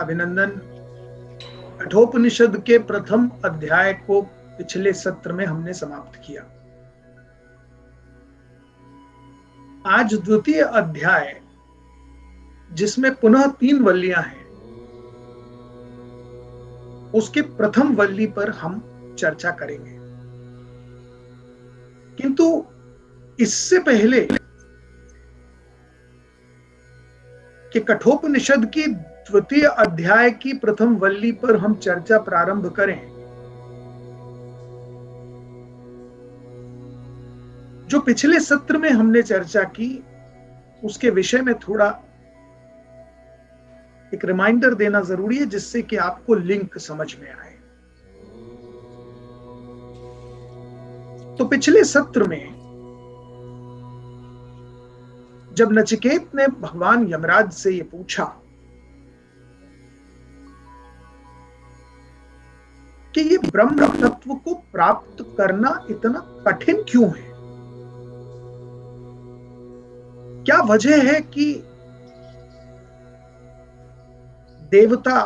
अभिनंदन। कठोपनिषद के प्रथम अध्याय को पिछले सत्र में हमने समाप्त किया। आज द्वितीय अध्याय, जिसमें पुनः 3 वल्लियां हैं, उसके प्रथम वल्ली पर हम चर्चा करेंगे। किंतु इससे पहले कि कठोपनिषद की द्वितीय अध्याय की प्रथम वल्ली पर हम चर्चा प्रारंभ करें, जो पिछले सत्र में हमने चर्चा की उसके विषय में थोड़ा एक रिमाइंडर देना जरूरी है, जिससे कि आपको लिंक समझ में आए। तो पिछले सत्र में जब नचिकेत ने भगवान यमराज से ये पूछा कि ये ब्रह्म तत्व को प्राप्त करना इतना कठिन क्यों है, क्या वजह है कि देवता,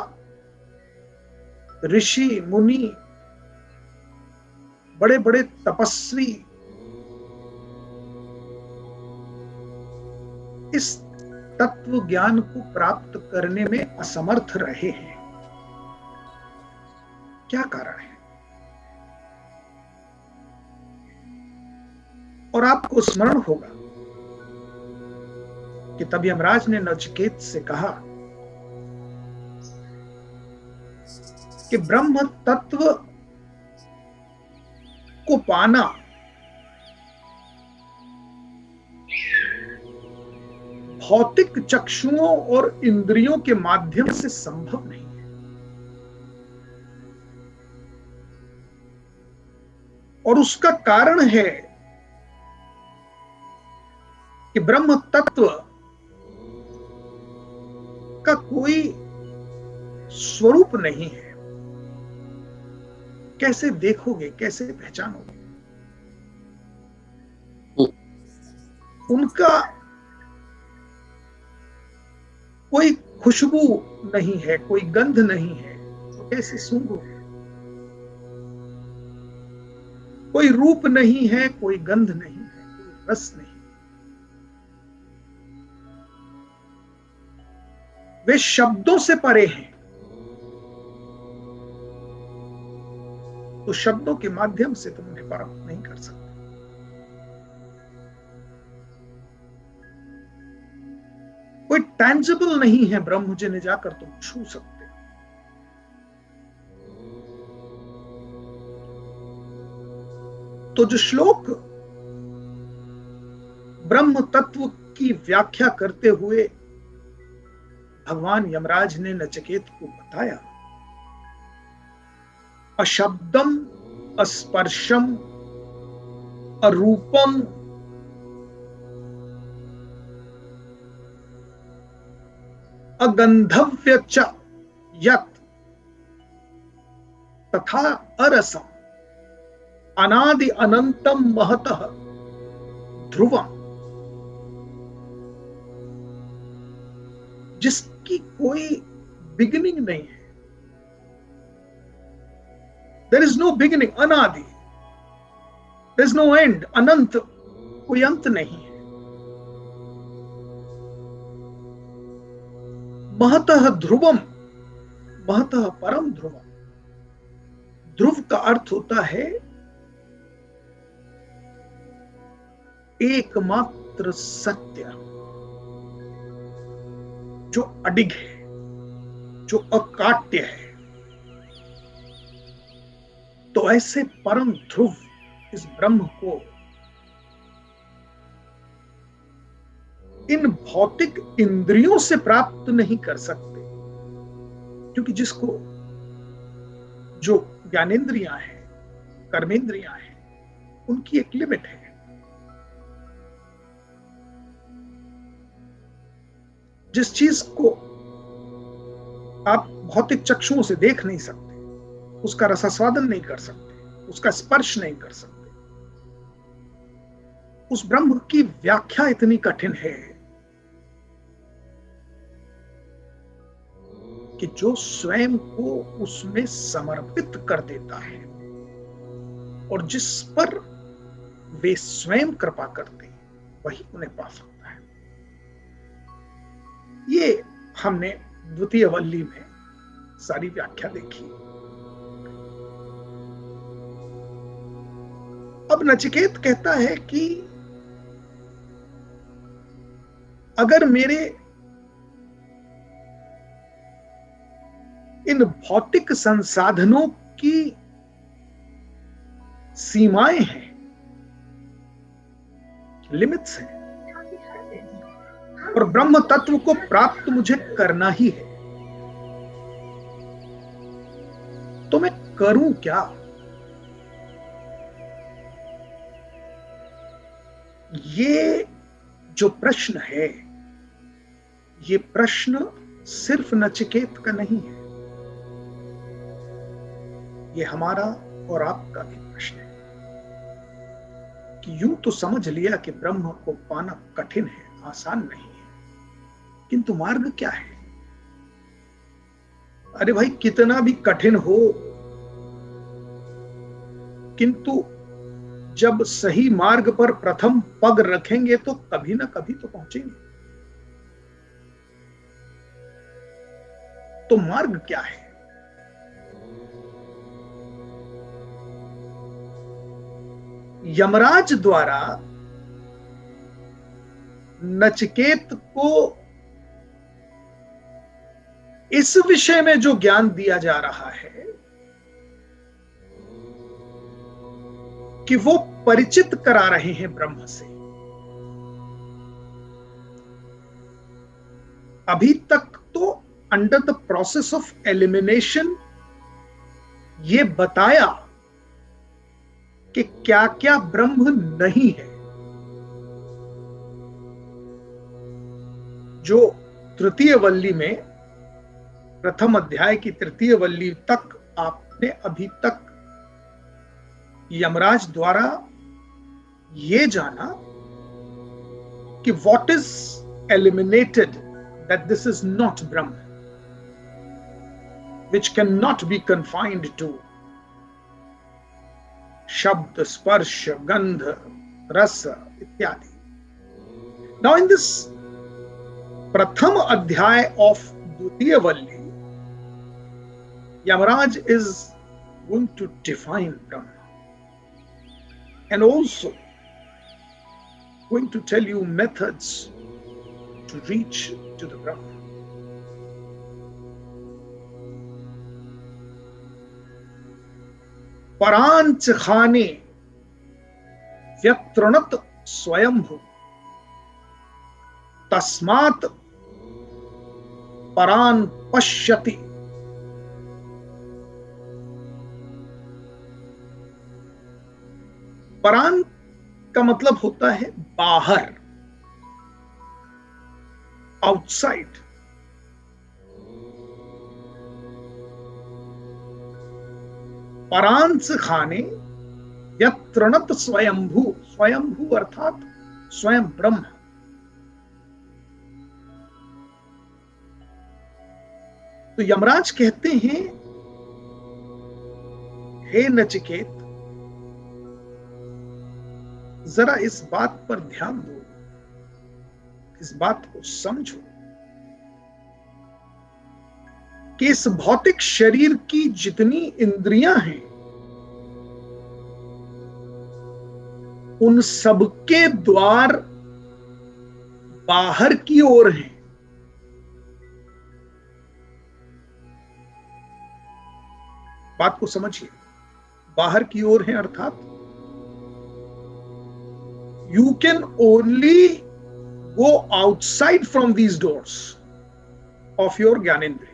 ऋषि, मुनि, बड़े बड़े तपस्वी इस तत्व ज्ञान को प्राप्त करने में असमर्थ रहे हैं? क्या कारण है? और आपको स्मरण होगा कि तब यमराज ने नचिकेत से कहा कि ब्रह्म तत्व को पाना भौतिक चक्षुओं और इंद्रियों के माध्यम से संभव नहीं है, और उसका कारण है कि ब्रह्म तत्व का कोई स्वरूप नहीं है। कैसे देखोगे, कैसे पहचानोगे? उनका कोई खुशबू नहीं है, कोई गंध नहीं है, तो कैसे सूंघोगे? कोई रूप नहीं है, कोई गंध नहीं है, कोई रस नहीं। वे शब्दों से परे हैं, तो शब्दों के माध्यम से तुम उन्हें प्राप्त नहीं कर सकते। कोई टैंजिबल नहीं है ब्रह्म जिन्हें जाकर तुम छू सकते। तो जो श्लोक ब्रह्म तत्व की व्याख्या करते हुए भगवान यमराज ने नचिकेत को बताया, अशब्दम, अस्पर्शम, अरूपम, अगंधव्य च यत् तथा अरसम अनादि अनंतम महतः ध्रुवम, जिसकी कोई बिगिनिंग नहीं है। There is no beginning, अनादि, there is no end, अनंत, कोई अंत नहीं है। महतः ध्रुवम, महतः परम ध्रुवम। ध्रुव का अर्थ होता है एकमात्र सत्य, जो अडिग है, जो अकाट्य है। तो ऐसे परम ध्रुव इस ब्रह्म को इन भौतिक इंद्रियों से प्राप्त नहीं कर सकते, क्योंकि जिसको जो ज्ञानेंद्रियां हैं, कर्मेंद्रियां हैं, उनकी एक लिमिट है। जिस चीज को आप भौतिक चक्षुओं से देख नहीं सकते, उसका रसास्वादन नहीं कर सकते, उसका स्पर्श नहीं कर सकते, उस ब्रह्म की व्याख्या इतनी कठिन है कि जो स्वयं को उसमें समर्पित कर देता है और जिस पर वे स्वयं कृपा करते हैं, वही उन्हें पा सकता है। ये हमने द्वितीय वल्ली में सारी व्याख्या देखी। अब नचिकेत कहता है कि अगर मेरे इन भौतिक संसाधनों की सीमाएं हैं, लिमिट्स हैं, और ब्रह्म तत्व को प्राप्त मुझे करना ही है, तो मैं करूं क्या? ये जो प्रश्न है, ये प्रश्न सिर्फ नचिकेत का नहीं है, ये हमारा और आपका भी प्रश्न है कि यूं तो समझ लिया कि ब्रह्म को पाना कठिन है, आसान नहीं है, किंतु मार्ग क्या है? अरे भाई, कितना भी कठिन हो, किंतु जब सही मार्ग पर प्रथम पग रखेंगे तो कभी ना कभी तो पहुंचेंगे। तो मार्ग क्या है? यमराज द्वारा नचिकेत को इस विषय में जो ज्ञान दिया जा रहा है कि वो परिचित करा रहे हैं ब्रह्म से। अभी तक तो under the process of elimination ये बताया कि क्या क्या ब्रह्म नहीं है। जो तृतीय वल्ली में, प्रथम अध्याय की तृतीय वल्ली तक आपने अभी तक यमराज द्वारा ये जाना कि what is eliminated, that this is not Brahma, which cannot be confined to शब्द, स्पर्श, गंध, रस इत्यादि। Now in this प्रथम अध्याय of द्वितीय वल्ली, Yamaraj is going to define Brahma and also going to tell you methods to reach to the Brahma. परांच खाने व्यतृणत स्वयंभू तस्मात् परान पश्यति। परान का मतलब होता है बाहर, आउटसाइड। परांच खाने यतृणत स्वयंभू, स्वयंभू अर्थात स्वयं ब्रह्म। तो यमराज कहते हैं, हे नचिकेत, जरा इस बात पर ध्यान दो, इस बात को समझो कि इस भौतिक शरीर की जितनी इंद्रियां हैं, उन सबके द्वार बाहर की ओर हैं। बात को समझिए, बाहर की ओर है अर्थात you can only go outside from these doors of your ज्ञानेन्द्रिय।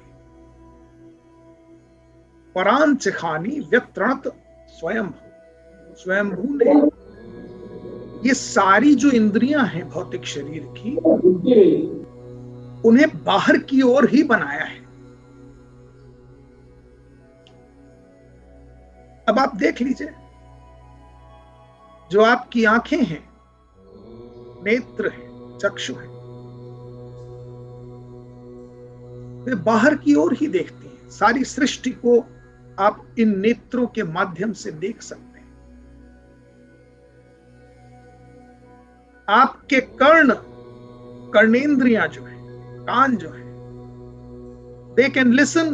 परांच खानी व्यतृणत स्वयंभू, स्वयंभू ने ये सारी जो इंद्रियां हैं भौतिक शरीर की, उन्हें बाहर की ओर ही बनाया है। अब आप देख लीजिए, जो आपकी आंखें हैं, नेत्र है, चक्षु है, वे बाहर की ओर ही देखते हैं। सारी सृष्टि को आप इन नेत्रों के माध्यम से देख सकते हैं। आपके कर्णेंद्रियां जो है, कान जो है, they can listen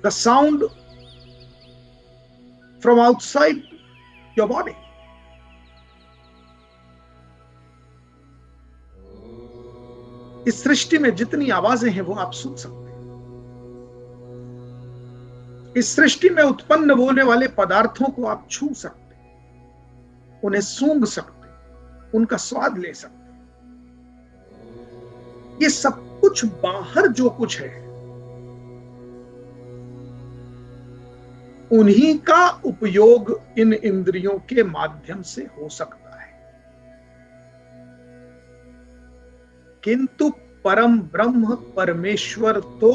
the sound from outside your body. इस सृष्टि में जितनी आवाजें हैं वो आप सुन सकते हैं। इस सृष्टि में उत्पन्न होने वाले पदार्थों को आप छू सकते हैं, उन्हें सूंघ सकते हैं, उनका स्वाद ले सकते हैं। ये सब कुछ बाहर जो कुछ है उन्हीं का उपयोग इन इंद्रियों के माध्यम से हो सकता है। किंतु परम ब्रह्म परमेश्वर तो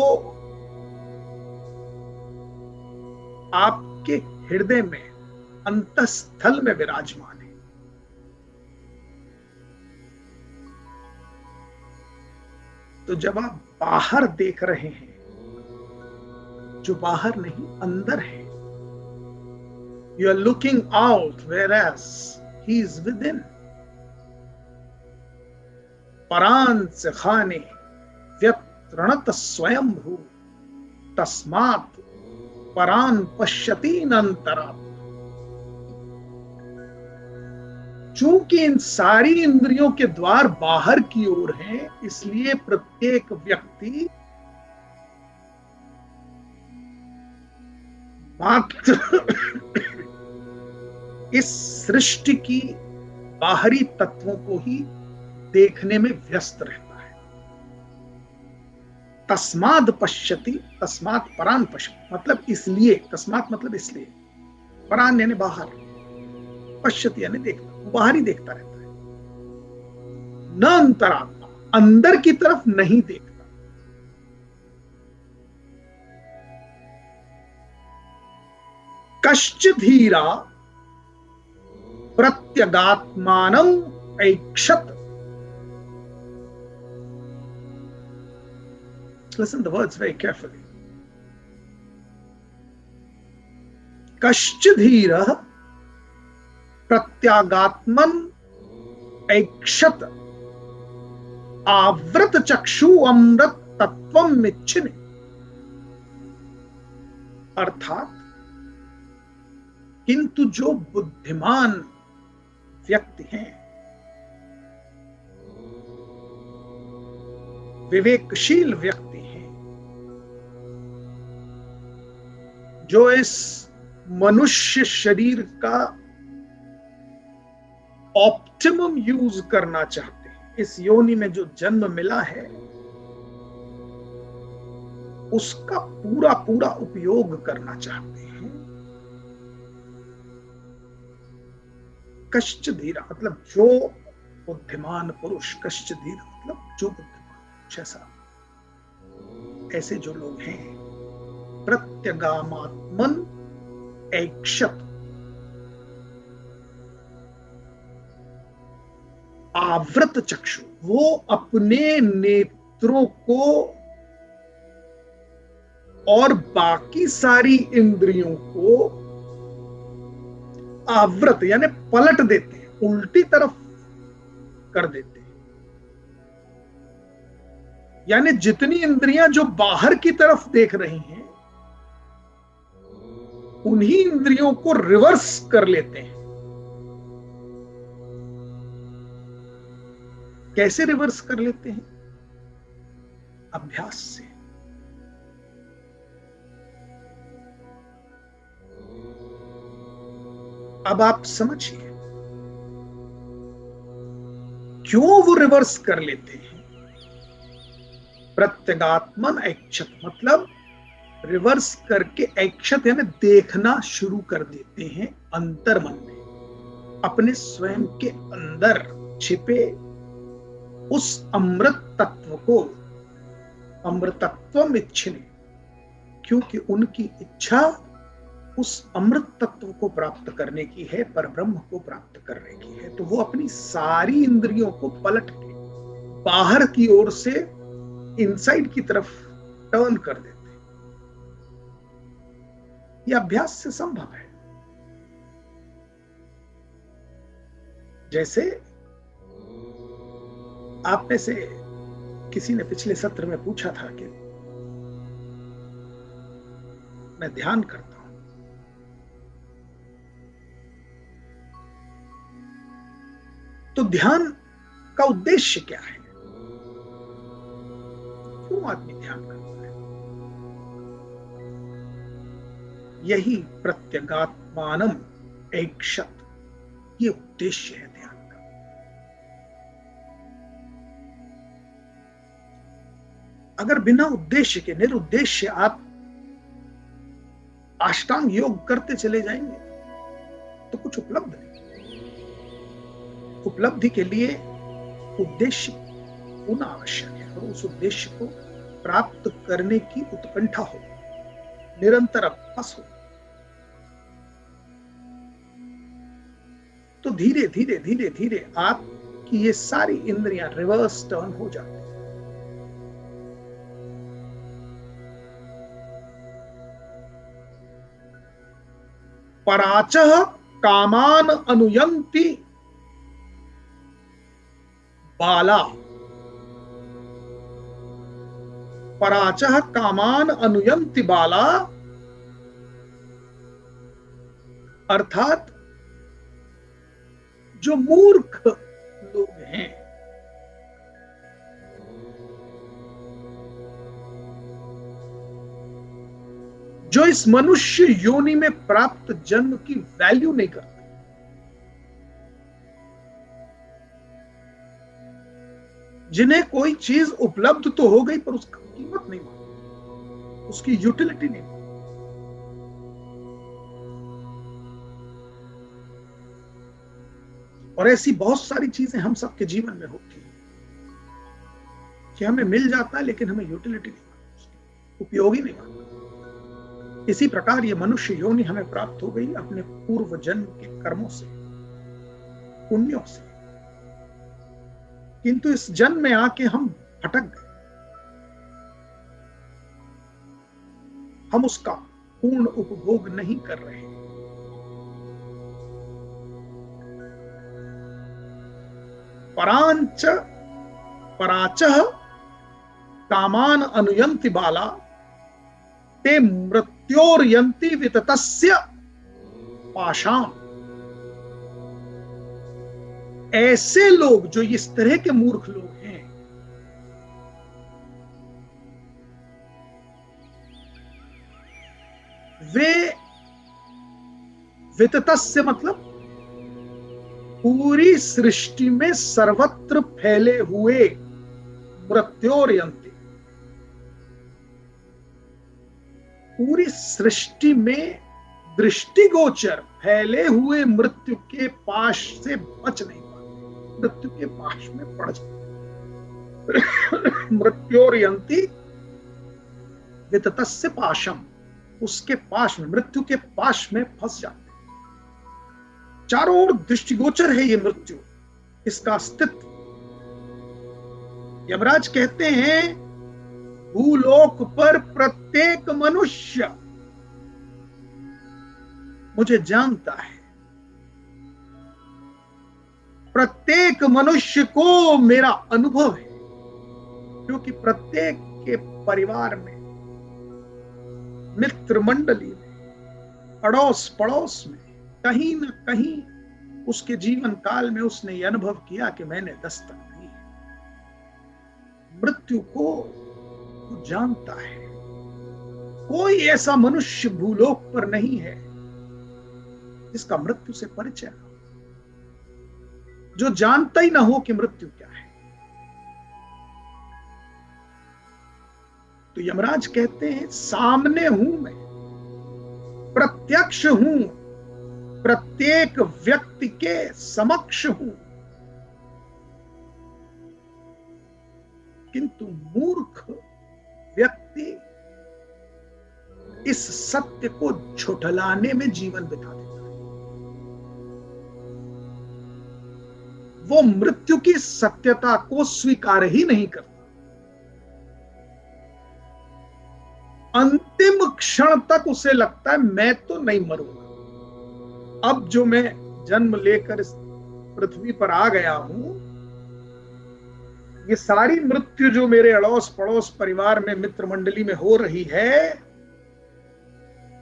आपके हृदय में, अंतःस्थल में विराजमान है। तो जब आप बाहर देख रहे हैं, जो बाहर नहीं अंदर है, you are looking out whereas he is within. परान से खाने व्यत्रणत स्वयंभू तस्मात् परान पश्यति अनंतरात्। चूंकि इन सारी इंद्रियों के द्वार बाहर की ओर हैं, इसलिए प्रत्येक व्यक्ति मात्र इस सृष्टि की बाहरी तत्वों को ही देखने में व्यस्त रहता है। तस्माद पश्यति, तस्मात परान पश्यति मतलब इसलिए, तस्मात मतलब इसलिए, परान यानी बाहर, पश्यति यानी देखता, बाहर ही देखता रहता है। न अंतरात्मा, अंदर की तरफ नहीं देखता। कश्चिधीरा प्रत्यगात्मानं ऐक्षत। Listen the words very carefully. कश्चिधीरः प्रत्यागात्मन ऐक्षत आवृत चक्षु अमृत तत्वम मिच्छिने। अर्थात किंतु जो बुद्धिमान व्यक्ति हैं, विवेकशील व्यक्ति हैं, जो इस मनुष्य शरीर का ऑप्टिमम यूज करना चाहते हैं, इस योनि में जो जन्म मिला है उसका पूरा पूरा उपयोग करना चाहते हैं। कश्च धीरा मतलब जो बुद्धिमान पुरुष, कश्च धीरा मतलब जो बुद्धिमान पुरुष, ऐसे जो लोग हैं, प्रत्यगामात्मन ऐक्षत आवृत चक्षु, वो अपने नेत्रों को और बाकी सारी इंद्रियों को आवृत यानी पलट देते हैं, उल्टी तरफ कर देते हैं। यानी जितनी इंद्रियां जो बाहर की तरफ देख रही हैं, उन्हीं इंद्रियों को रिवर्स कर लेते हैं। कैसे रिवर्स कर लेते हैं? अभ्यास से। अब आप समझिए क्यों वो रिवर्स कर लेते हैं। प्रत्यगात्मन ऐक्षत मतलब रिवर्स करके, ऐक्षत यानी देखना शुरू कर देते हैं अंतर मन में, अपने स्वयं के अंदर छिपे उस अमृत तत्व को, अमृतत्वम इच्छिने, क्योंकि उनकी इच्छा उस अमृत तत्व को प्राप्त करने की है, परब्रह्म को प्राप्त करने की है। तो वो अपनी सारी इंद्रियों को पलट के बाहर की ओर से इनसाइड की तरफ टर्न कर देते हैं। यह अभ्यास से संभव है। जैसे आप में से किसी ने पिछले सत्र में पूछा था कि मैं ध्यान करता हूं, तो ध्यान का उद्देश्य क्या है? क्यों आदमी ध्यान करता है? यही प्रत्यगात्मानम ऐक्षत, ये उद्देश्य है ध्यान का। अगर बिना उद्देश्य के, निरुद्देश्य आप अष्टांग योग करते चले जाएंगे तो कुछ उपलब्ध नहीं। उपलब्धि के लिए उद्देश्य होना आवश्यक है, और उस उद्देश्य को प्राप्त करने की उत्कंठा हो, निरंतर अभ्यास हो। तो धीरे धीरे धीरे धीरे आपकी ये सारी इंद्रियां रिवर्स टर्न हो जाती हैं। पराचह कामान अनुयंति बाला, पराचह कामान अनुयंति बाला, अर्थात जो मूर्ख लोग हैं, जो इस मनुष्य योनि में प्राप्त जन्म की वैल्यू नहीं करते, जिन्हें कोई चीज उपलब्ध तो हो गई पर उसकी कीमत नहीं मालूम, उसकी यूटिलिटी नहीं मालूम। और ऐसी बहुत सारी चीजें हम सबके जीवन में होती हैं कि हमें मिल जाता है लेकिन हमें यूटिलिटी नहीं मालूम, उपयोगी नहीं मालूम। इसी प्रकार ये मनुष्य योनि हमें प्राप्त हो गई अपने पूर्व जन्म के कर्मों से, पुण्यों से, किंतु इस जन्म में आके हम भटक गए। हम उसका पूर्ण उपभोग नहीं कर रहे। परांच पराचह कामान अनुयंति बाला ते मृत्योर्यंति विततस्य पाशाम। ऐसे लोग जो इस तरह के मूर्ख लोग हैं, वे विततस्य मतलब पूरी सृष्टि में सर्वत्र फैले हुए, मृत्योर्यंति पूरी सृष्टि में दृष्टिगोचर फैले हुए मृत्यु के पाश से बच नहीं पाते, मृत्यु के पाश में पड़ जाते। मृत्योर्यंति विततस्य पाशम, उसके पाश में, मृत्यु के पाश में फंस जाते। चारों ओर दृष्टिगोचर है ये मृत्यु, इसका अस्तित्व। यमराज कहते हैं भूलोक पर प्रत्येक मनुष्य मुझे जानता है, प्रत्येक मनुष्य को मेरा अनुभव है, क्योंकि प्रत्येक के परिवार में, मित्र मंडली में, अड़ोस पड़ोस में, कहीं न कहीं उसके जीवन काल में उसने ये अनुभव किया कि मैंने दस्तक दी है। मृत्यु को वो जानता है। कोई ऐसा मनुष्य भूलोक पर नहीं है जिसका मृत्यु से परिचय न हो, जो जानता ही ना हो कि मृत्यु क्या है। तो यमराज कहते हैं सामने हूं मैं, प्रत्यक्ष हूं, प्रत्येक व्यक्ति के समक्ष हूं, किंतु मूर्ख व्यक्ति इस सत्य को झुठलाने में जीवन बिता देता है। वो मृत्यु की सत्यता को स्वीकार ही नहीं करता। अंतिम क्षण तक उसे लगता है मैं तो नहीं मरूंगा, अब जो मैं जन्म लेकर इस पृथ्वी पर आ गया हूं, ये सारी मृत्यु जो मेरे अड़ोस पड़ोस परिवार में मित्र मंडली में हो रही है,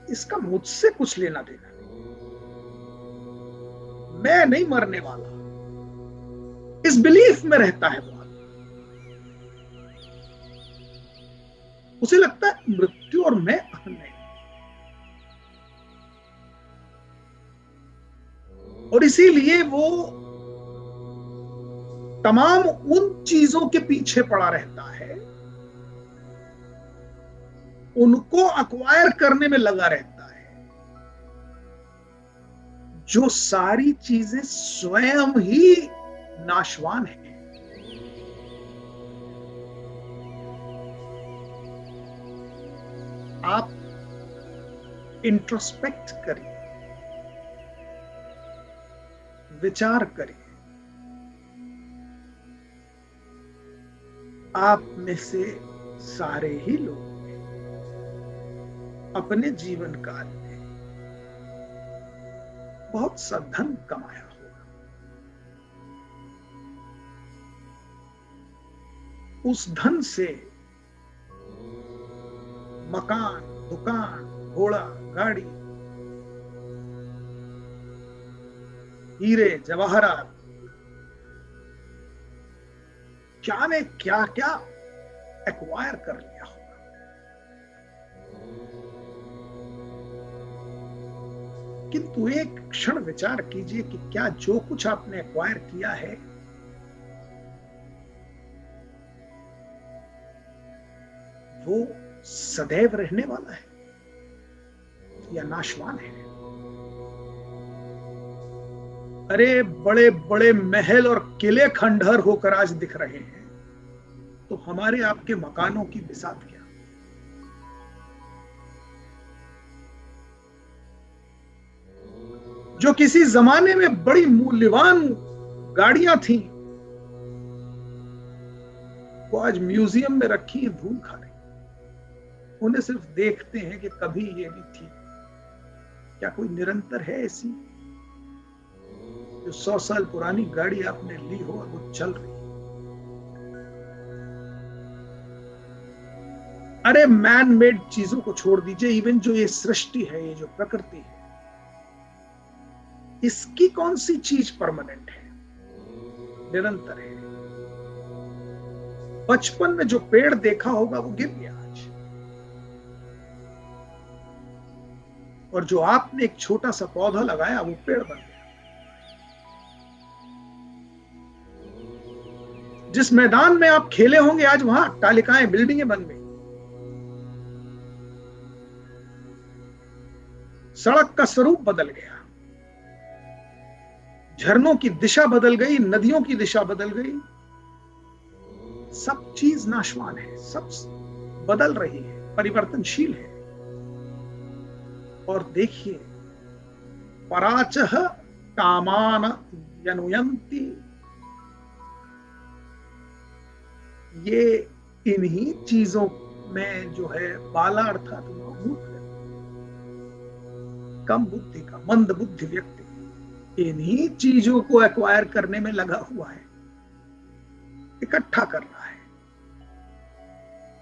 इसका मुझसे कुछ लेना देना नहीं, मैं नहीं मरने वाला, इस बिलीफ में रहता है वो। उसे लगता है मृत्यु और मैं नहीं। और इसीलिए वो तमाम उन चीजों के पीछे पड़ा रहता है, उनको अक्वायर करने में लगा रहता है, जो सारी चीजें स्वयं ही नाशवान है। आप इंट्रोस्पेक्ट करिए, विचार करिए, आप में से सारे ही लोग अपने जीवन काल में बहुत सा धन कमाया होगा, उस धन से मकान, दुकान, घोड़ा, गाड़ी, हीरे जवाहरात, क्या ने क्या क्या एक्वायर कर लिया होगा। किंतु एक क्षण विचार कीजिए कि क्या जो कुछ आपने एक्वायर किया है वो सदैव रहने वाला है या नाशवान है। अरे बड़े बड़े महल और किले खंडहर होकर आज दिख रहे हैं, तो हमारे आपके मकानों की बिसात क्या। जो किसी जमाने में बड़ी मूल्यवान गाड़ियां थीं, वो आज म्यूजियम में रखी हैं, धूल खा रही। उन्हें सिर्फ देखते हैं कि कभी ये भी थी। क्या कोई निरंतर है ऐसी जो 100 साल पुरानी गाड़ी आपने ली हो और वो चल रही? अरे मैन मेड चीजों को छोड़ दीजिए, इवन जो ये सृष्टि है, ये जो प्रकृति है, इसकी कौन सी चीज परमानेंट है, निरंतर है? बचपन में जो पेड़ देखा होगा वो गिर गया आज, और जो आपने एक छोटा सा पौधा लगाया वो पेड़ बन गया। जिस मैदान में आप खेले होंगे आज वहां अट्टालिकाएं, बिल्डिंगें बन गई, सड़क का स्वरूप बदल गया, झरनों की दिशा बदल गई, नदियों की दिशा बदल गई, सब चीज नाशवान है, सब बदल रही है, परिवर्तनशील है। और देखिए, पराचह कामान यनुयंती, ये इन्हीं चीजों में जो है बाला अर्थात मूर्ख व्यक्ति, कम बुद्धि का, मंद बुद्धि व्यक्ति इन्हीं चीजों को एक्वायर करने में लगा हुआ है, इकट्ठा कर रहा है,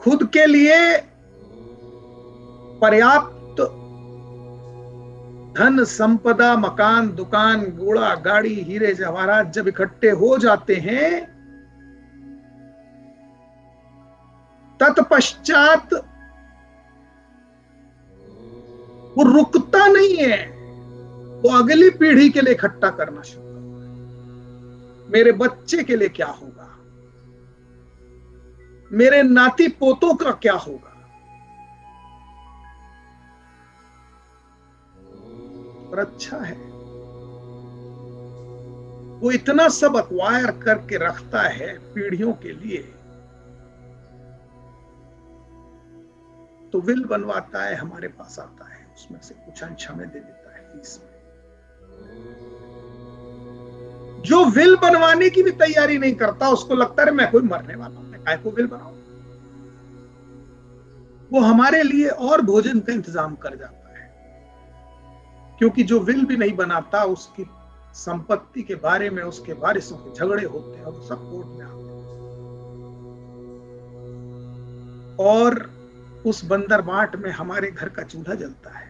खुद के लिए पर्याप्त धन संपदा, मकान, दुकान, घोड़ा, गाड़ी, हीरे जवाहरात जब इकट्ठे हो जाते हैं, तत्पश्चात वो रुकता नहीं है, वो अगली पीढ़ी के लिए इकट्ठा करना शुरू करता है। मेरे बच्चे के लिए क्या होगा, मेरे नाती पोतों का क्या होगा। और अच्छा है, वो इतना सब अक्वायर करके रखता है पीढ़ियों के लिए, तो विल बनवाता है, हमारे पास आता है, उसमें से कुछ अंश हमें दे देता है फीस में। जो विल बनवाने की भी तैयारी नहीं करता, उसको लगता है मैं कोई मरने वाला हूं, मैं काय को विल बनाऊं। वो हमारे लिए और भोजन का इंतजाम कर जाता है, क्योंकि जो विल भी नहीं बनाता उसकी संपत्ति के बारे में उसके वारिसों के झगड़े होते हैं और वो सब कोर्ट में आते हैं, और उस बंदर बाट में हमारे घर का चूल्हा जलता है,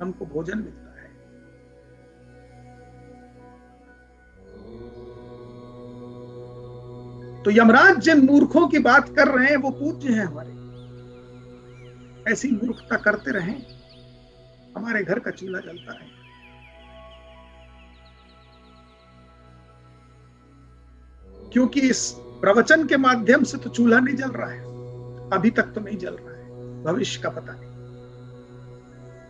हमको भोजन मिलता है। तो यमराज जिन मूर्खों की बात कर रहे हैं वो पूज्य हैं हमारे, ऐसी मूर्खता करते रहें, हमारे घर का चूल्हा जलता है। क्योंकि इस प्रवचन के माध्यम से तो चूल्हा नहीं जल रहा है, अभी तक तो नहीं जल रहा है, भविष्य का पता नहीं।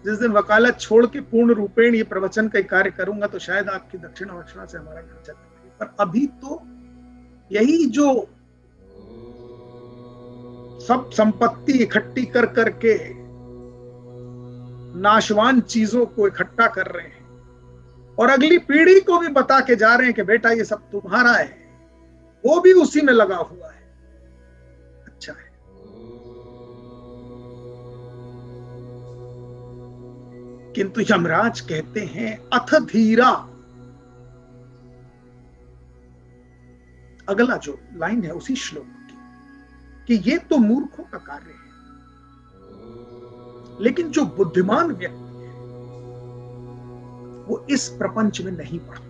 जिस दिन वकालत छोड़ के पूर्ण रूपेण ये प्रवचन का कार्य करूंगा तो शायद आपकी दक्षिणा वक्षिणा से हमारा घर चल जाए, पर अभी तो यही जो सब संपत्ति इकट्ठी कर करके नाशवान चीजों को इकट्ठा कर रहे हैं और अगली पीढ़ी को भी बता के जा रहे हैं कि बेटा ये सब तुम्हारा है, वो भी उसी में लगा हुआ है, अच्छा है। किंतु यमराज कहते हैं अथ धीरा, अगला जो लाइन है उसी श्लोक की, कि ये तो मूर्खों का कार्य है, लेकिन जो बुद्धिमान व्यक्ति है वो इस प्रपंच में नहीं पड़ता,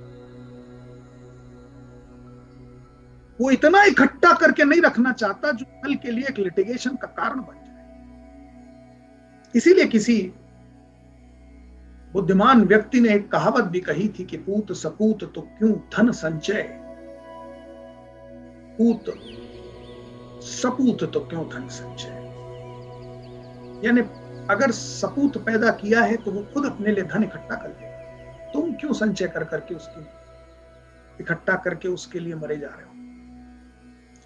वो इतना इकट्ठा करके नहीं रखना चाहता जो कल के लिए एक लिटिगेशन का कारण बन जाए। इसीलिए किसी बुद्धिमान व्यक्ति ने एक कहावत भी कही थी कि पूत सपूत तो क्यों धन संचय, पूत सपूत तो क्यों धन संचय। यानी अगर सपूत पैदा किया है तो वो खुद अपने लिए धन इकट्ठा कर ले, तुम क्यों संचय कर करके उसकी इकट्ठा करके उसके लिए मरे जा रहे हो।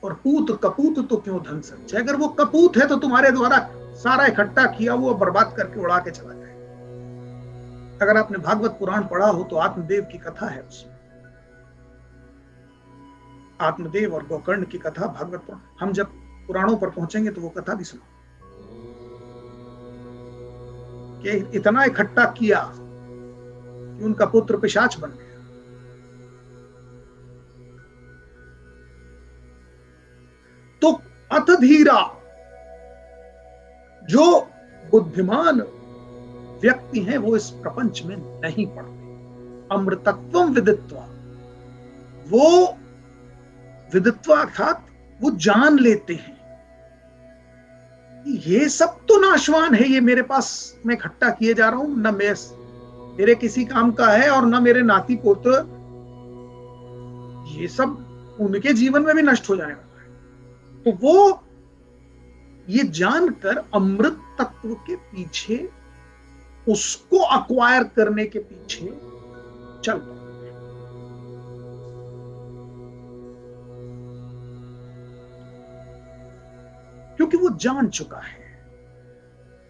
और पूत कपूत तो क्यों धन संचय, अगर वो कपूत है तो तुम्हारे द्वारा सारा इकट्ठा किया वो बर्बाद करके उड़ा के चला जाए। अगर आपने भागवत पुराण पढ़ा हो तो आत्मदेव की कथा है, उसमें आत्मदेव और गोकर्ण की कथा भागवत पुराण, हम जब पुराणों पर पहुंचेंगे तो वो कथा भी सुनो कि इतना इकट्ठा किया कि उनका पुत्र पिशाच बन गया। तो अथ धीरा, जो बुद्धिमान व्यक्ति हैं वो इस प्रपंच में नहीं पड़ते। अमृतत्वम विदित्वा, वो विदित्वा अर्थात वो जान लेते हैं ये सब तो नाशवान है, ये मेरे पास मैं इकट्ठा किए जा रहा हूं, न मेरे किसी काम का है और न मेरे नाती पोते, ये सब उनके जीवन में भी नष्ट हो जाने वाला है। तो वो ये जानकर अमृत तत्व के पीछे, उसको अक्वायर करने के पीछे चल पड़ते हैं। क्योंकि वो जान चुका है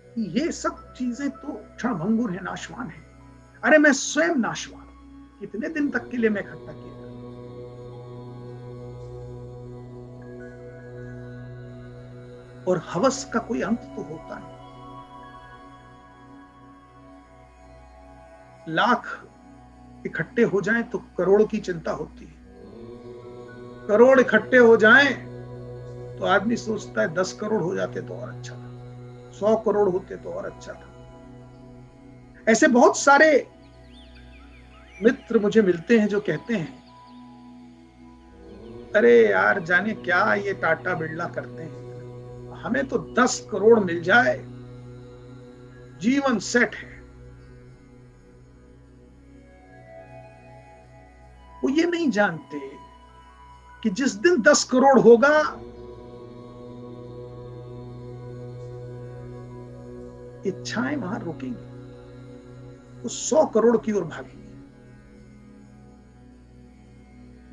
कि ये सब चीजें तो क्षणभंगुर है, नाशवान है। अरे मैं स्वयं नाशवान, कितने दिन तक के लिए मैं इकट्ठा किया। और हवस का कोई अंत तो होता नहीं। लाख इकट्ठे हो जाएं तो करोड़ की चिंता होती है, करोड़ इकट्ठे हो जाएं तो आदमी सोचता है 10 करोड़ हो जाते तो और अच्छा था, 100 करोड़ होते तो और अच्छा था। ऐसे बहुत सारे मित्र मुझे मिलते हैं जो कहते हैं अरे यार जाने क्या ये टाटा बिरला करते हैं, हमें तो 10 करोड़ मिल जाए जीवन सेट है। वो ये नहीं जानते कि जिस दिन 10 करोड़ होगा इच्छाएं वहां रुकेंगी, वो 100 करोड़ की ओर भागेंगी।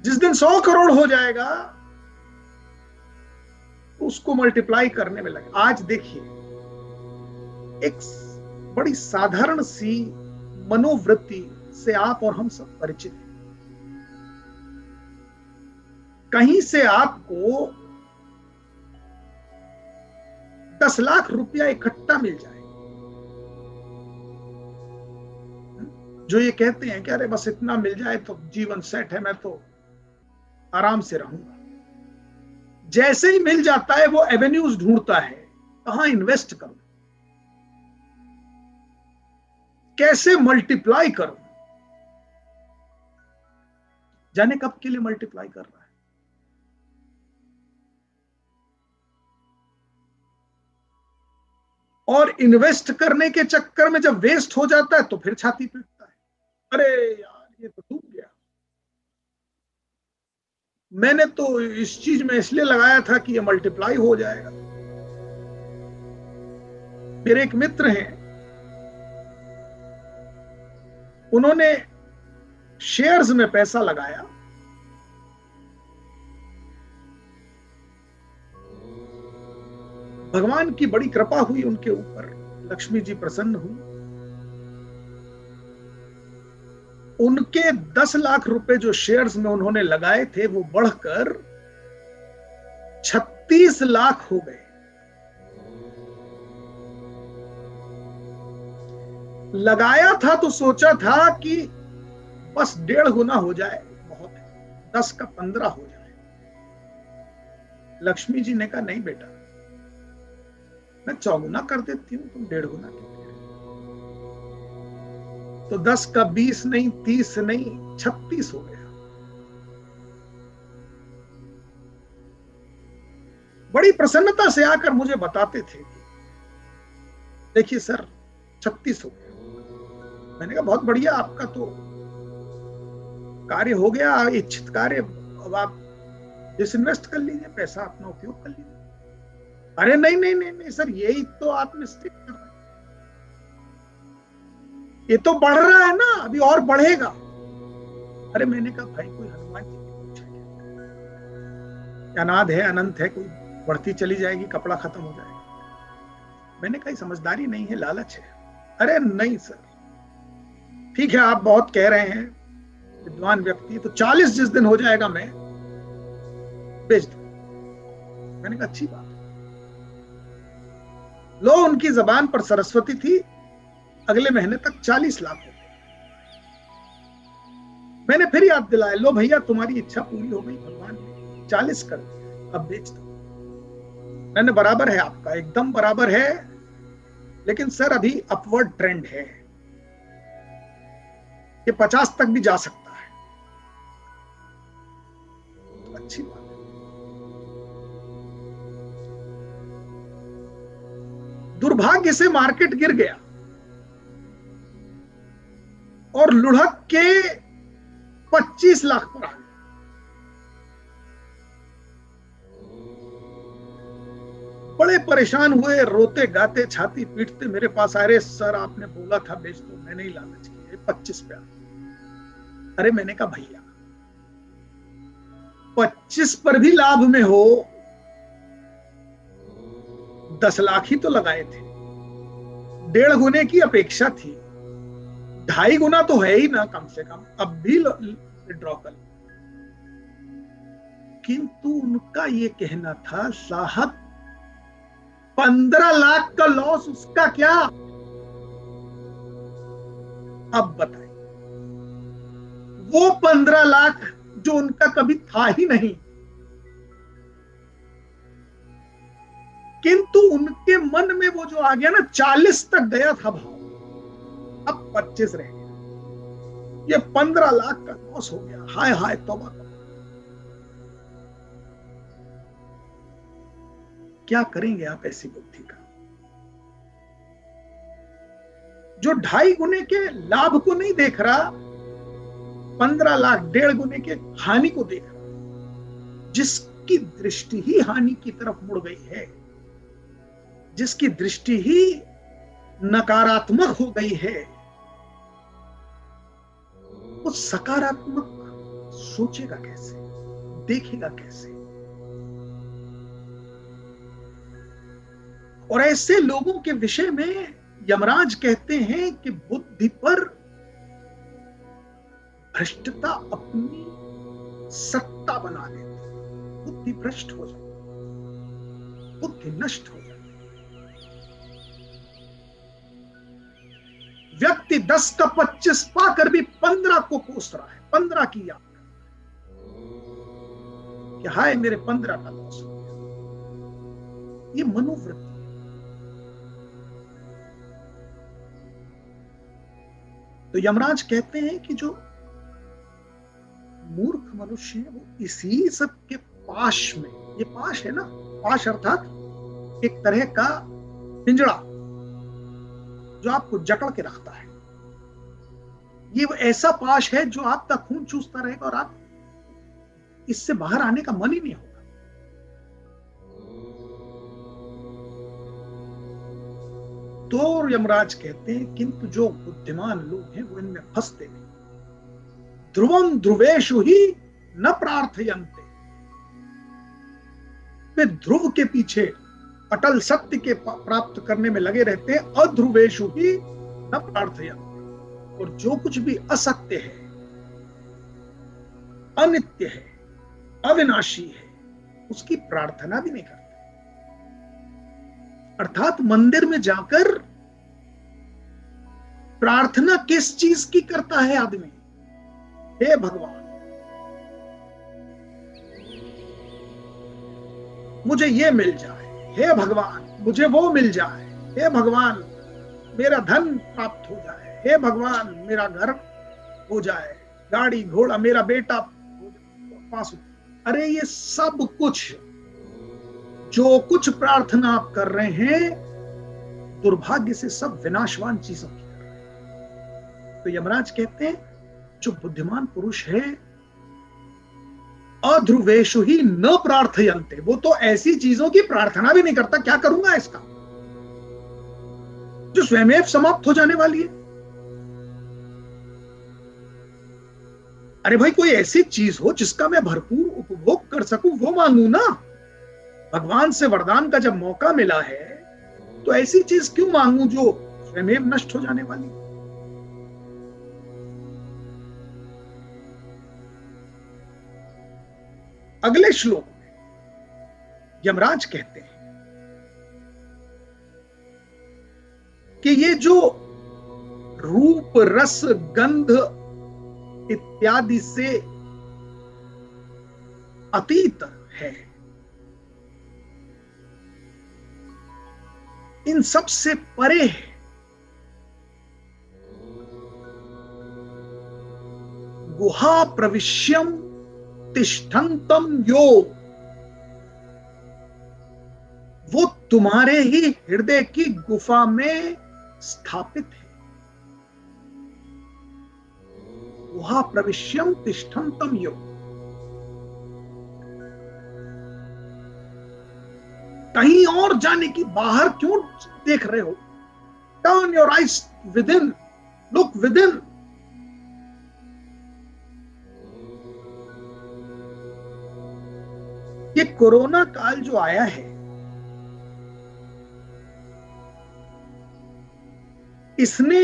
जिस दिन 100 करोड़ हो जाएगा उसको मल्टीप्लाई करने में लगे। आज देखिए एक बड़ी साधारण सी मनोवृत्ति से आप और हम सब परिचित हैं। कहीं से आपको 10 लाख रुपया इकट्ठा मिल जाए, जो ये कहते हैं कि अरे बस इतना मिल जाए तो जीवन सेट है, मैं तो आराम से रहूंगा, जैसे ही मिल जाता है वो एवेन्यूज ढूंढता है, कहां इन्वेस्ट करूं, कैसे मल्टीप्लाई करूं। जाने कब के लिए मल्टीप्लाई कर रहा है। और इन्वेस्ट करने के चक्कर में जब वेस्ट हो जाता है तो फिर छाती पीटता है, अरे यार ये तो डूब गया, मैंने तो इस चीज में इसलिए लगाया था कि ये मल्टीप्लाई हो जाएगा। मेरे एक मित्र हैं, उन्होंने शेयर्स में पैसा लगाया, भगवान की बड़ी कृपा हुई उनके ऊपर, लक्ष्मी जी प्रसन्न हुई, उनके 10 लाख रुपए जो शेयर्स में उन्होंने लगाए थे वो बढ़कर 36 लाख हो गए। लगाया था तो सोचा था कि बस 1.5 गुना हो जाए, बहुत है, 10 का 15 हो जाए। लक्ष्मी जी ने कहा नहीं बेटा, मैं 4 गुना कर देती हूं, तुम 1.5 गुना क्यों? तो 10 का 20 नहीं, 30 नहीं, 36 हो गया। बड़ी प्रसन्नता से आकर मुझे बताते थे, देखिए सर 36 हो गया। मैंने कहा बहुत बढ़िया, आपका तो कार्य हो गया, इच्छित कार्य, अब आप डिसइन्वेस्ट कर लीजिए, पैसा अपना उपयोग कर लीजिए। अरे नहीं नहीं नहीं नहीं सर, यही तो आप मिस्टेक कर रहे हैं, ये तो बढ़ रहा है ना, अभी और बढ़ेगा। अरे मैंने कहा भाई कोई हनुमान जी की पूछा क्या, अनाद है अनंत है, कोई बढ़ती चली जाएगी, कपड़ा खत्म हो जाएगा। मैंने कहा समझदारी नहीं है, लालच है। अरे नहीं सर, ठीक है आप बहुत कह रहे हैं, विद्वान व्यक्ति, तो 40 जिस दिन हो जाएगा मैं बेच दूं। मैंने कहा अच्छी बात है। लो उनकी जबान पर सरस्वती थी, अगले महीने तक 40 लाख हो गए। मैंने फिर याद दिलाया, लो भैया तुम्हारी इच्छा पूरी हो गई, भगवान ने 40 कर दिया, अब बेच दो। मैंने बराबर है आपका, एकदम बराबर है, लेकिन सर अभी अपवर्ड ट्रेंड है, ये 50 तक भी जा सकता है। तो अच्छी बात है। दुर्भाग्य से मार्केट गिर गया और लुढ़क के 25 लाख पर आ गया। बड़े परेशान हुए, रोते गाते छाती पीटते मेरे पास आ रहे, सर आपने बोला था बेच दो, मैंने ही लालच किया, 25 पे आ। अरे मैंने कहा भैया 25 पर भी लाभ में हो, 10 लाख ही तो लगाए थे, 1.5 गुने की अपेक्षा थी, 2.5 गुना तो है ही ना कम से कम, अब भी विड्रॉ कर। किंतु उनका ये कहना था साहब 15 लाख का लॉस, उसका क्या। अब बताइए, वो 15 लाख जो उनका कभी था ही नहीं, किंतु उनके मन में वो जो आ गया ना, 40 तक गया था भाव, अब 25 रह गया, ये 15 लाख का लॉस हो गया। हाय हाय तौबा। क्या करेंगे आप ऐसी बुद्धि का, जो 2.5 गुने के लाभ को नहीं देख रहा, 15 लाख 1.5 गुने के हानि को देख रहा, जिसकी दृष्टि ही हानि की तरफ मुड़ गई है, जिसकी दृष्टि ही नकारात्मक हो गई है, वो सकारात्मक सोचेगा कैसे, देखेगा कैसे। और ऐसे लोगों के विषय में यमराज कहते हैं कि बुद्धि पर भ्रष्टता अपनी सत्ता बना लेती, बुद्धि भ्रष्ट हो जाती, बुद्धि नष्ट हो जाती। व्यक्ति 10 का 25 पाकर भी 15 को कोस रहा है, 15 की याद कि हाय मेरे 15 का लॉस हो गया। ये मनोवृत्ति। तो यमराज कहते हैं कि जो मूर्ख मनुष्य है वो इसी सब के पाश में, ये पाश है ना, पाश अर्थात एक तरह का पिंजड़ा जो आपको जकड़ के रखता है, ये वो ऐसा पाश है जो आपका खून चूसता रहेगा और आप इससे बाहर आने का मन ही नहीं होगा। तो यमराज कहते हैं किंतु जो बुद्धिमान लोग हैं वो इनमें फंसते नहीं। ध्रुवम ध्रुवेशु ही न प्रार्थयन्ते, वे ध्रुव के पीछे अटल सत्य के प्राप्त करने में लगे रहते हैं। अध्रुवेशु ही न प्रार्थयन्ते, और जो कुछ भी असत्य है, अनित्य है, अविनाशी है, उसकी प्रार्थना भी नहीं करते। अर्थात मंदिर में जाकर प्रार्थना किस चीज की करता है आदमी? हे भगवान मुझे ये मिल जाए, हे भगवान मुझे वो मिल जाए, हे भगवान मेरा धन प्राप्त हो जाए, हे भगवान मेरा घर हो जाए, गाड़ी घोड़ा मेरा बेटा पास हो। अरे ये सब कुछ, जो कुछ प्रार्थना आप कर रहे हैं, दुर्भाग्य से सब विनाशवान चीजों की कर रहे हैं। तो यमराज कहते हैं जो बुद्धिमान पुरुष है अध्रुवेशु ही न प्रार्थयन्ते, वो तो ऐसी चीजों की प्रार्थना भी नहीं करता। क्या करूंगा इसका, जो स्वयं समाप्त हो जाने वाली है। अरे भाई कोई ऐसी चीज हो जिसका मैं भरपूर उपभोग कर सकूं, वो मांगू ना। भगवान से वरदान का जब मौका मिला है तो ऐसी चीज क्यों मांगू जो स्वयं नष्ट हो जाने वाली। अगले श्लोक में यमराज कहते हैं कि ये जो रूप रस गंध इत्यादि से अतीत है, इन सब से परे है। गुहा प्रविश्यम तिष्ठन्तम यो, वो तुम्हारे ही हृदय की गुफा में स्थापित है। गुहा प्रविश्यम तिष्ठन्तम यो, कहीं और जाने की, बाहर क्यों देख रहे हो? Turn your eyes with in, look with in. ये कोरोना काल जो आया है, इसने